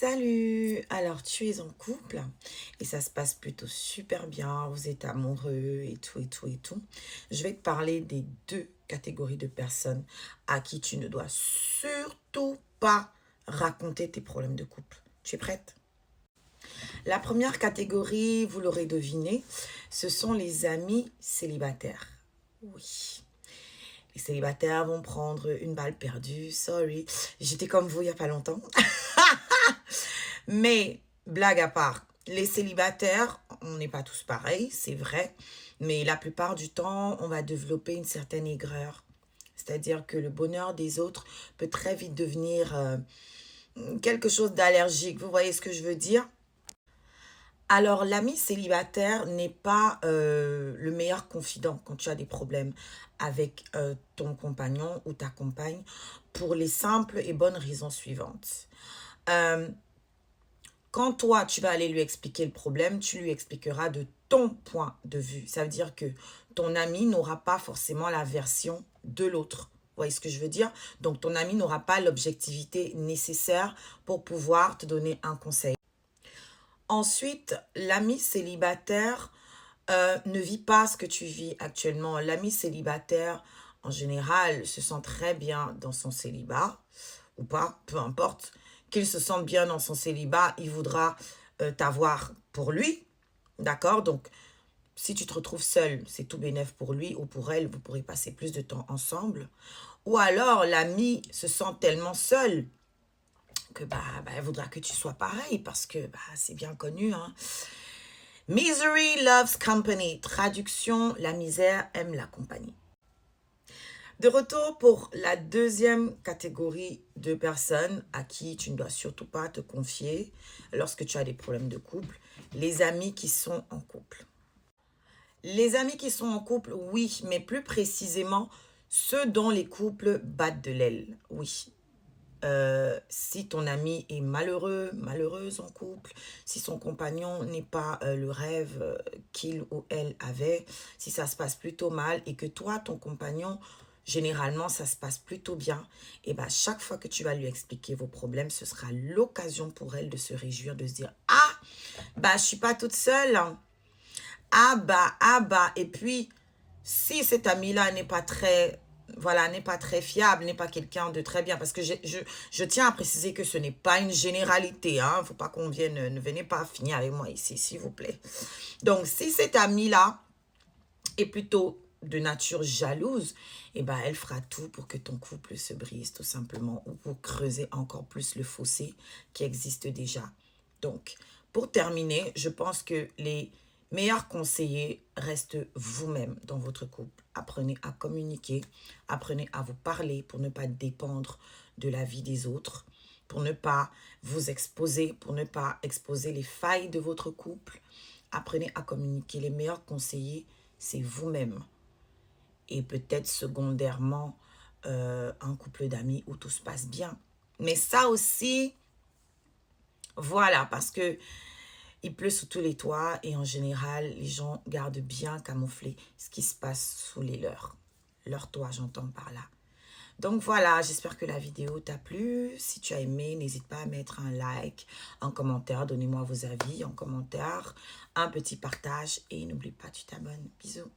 Salut! Alors, tu es en couple et ça se passe plutôt super bien, vous êtes amoureux et tout, et tout, et tout. Je vais te parler des deux catégories de personnes à qui tu ne dois surtout pas raconter tes problèmes de couple. Tu es prête? La première catégorie, vous l'aurez deviné, ce sont les amis célibataires. Oui. Les célibataires vont prendre une balle perdue, sorry. J'étais comme vous il n'y a pas longtemps. Mais, blague à part, les célibataires, on n'est pas tous pareils, c'est vrai. Mais la plupart du temps, on va développer une certaine aigreur. C'est-à-dire que le bonheur des autres peut très vite devenir quelque chose d'allergique. Vous voyez ce que je veux dire? Alors, l'ami célibataire n'est pas le meilleur confident quand tu as des problèmes avec ton compagnon ou ta compagne pour les simples et bonnes raisons suivantes. Quand toi, tu vas aller lui expliquer le problème, tu lui expliqueras de ton point de vue. Ça veut dire que ton ami n'aura pas forcément la version de l'autre. Vous voyez ce que je veux dire? Donc, ton ami n'aura pas l'objectivité nécessaire pour pouvoir te donner un conseil. Ensuite, l'ami célibataire ne vit pas ce que tu vis actuellement. L'ami célibataire, en général, se sent très bien dans son célibat, ou pas, peu importe. Qu'il se sente bien dans son célibat, il voudra t'avoir pour lui, d'accord? Donc, si tu te retrouves seul, c'est tout bénef pour lui ou pour elle, vous pourrez passer plus de temps ensemble. Ou alors, l'ami se sent tellement seul que elle voudra que tu sois pareil parce que c'est bien connu, hein. Misery loves company. Traduction, la misère aime la compagnie. De retour pour la deuxième catégorie de personnes à qui tu ne dois surtout pas te confier lorsque tu as des problèmes de couple, les amis qui sont en couple. Les amis qui sont en couple, oui, mais plus précisément, ceux dont les couples battent de l'aile, oui. Si ton ami est malheureux, malheureuse en couple, si son compagnon n'est pas le rêve qu'il ou elle avait, si ça se passe plutôt mal et que toi, ton compagnon, généralement, ça se passe plutôt bien, et chaque fois que tu vas lui expliquer vos problèmes, ce sera l'occasion pour elle de se réjouir, de se dire « Ah, je suis pas toute seule. Et puis, si cet ami-là n'est pas très... Voilà, n'est pas très fiable, n'est pas quelqu'un de très bien. Parce que je tiens à préciser que ce n'est pas une généralité. Hein. Il ne faut pas qu'on vienne... Ne venez pas finir avec moi ici, s'il vous plaît. Donc, si cet ami-là est plutôt de nature jalouse, elle fera tout pour que ton couple se brise, tout simplement. Ou pour creuser encore plus le fossé qui existe déjà. Donc, pour terminer, je pense que les meilleurs conseillers restent vous-même dans votre couple. Apprenez à communiquer, apprenez à vous parler pour ne pas dépendre de la vie des autres, pour ne pas vous exposer, pour ne pas exposer les failles de votre couple. Apprenez à communiquer. Les meilleurs conseillers, c'est vous-même. Et peut-être secondairement, un couple d'amis où tout se passe bien. Mais ça aussi, voilà, parce que il pleut sous tous les toits et en général, les gens gardent bien camouflé ce qui se passe sous les leurs. Leurs toits, j'entends par là. Donc voilà, j'espère que la vidéo t'a plu. Si tu as aimé, n'hésite pas à mettre un like, un commentaire. Donnez-moi vos avis en commentaire, un petit partage. Et n'oublie pas, tu t'abonnes. Bisous.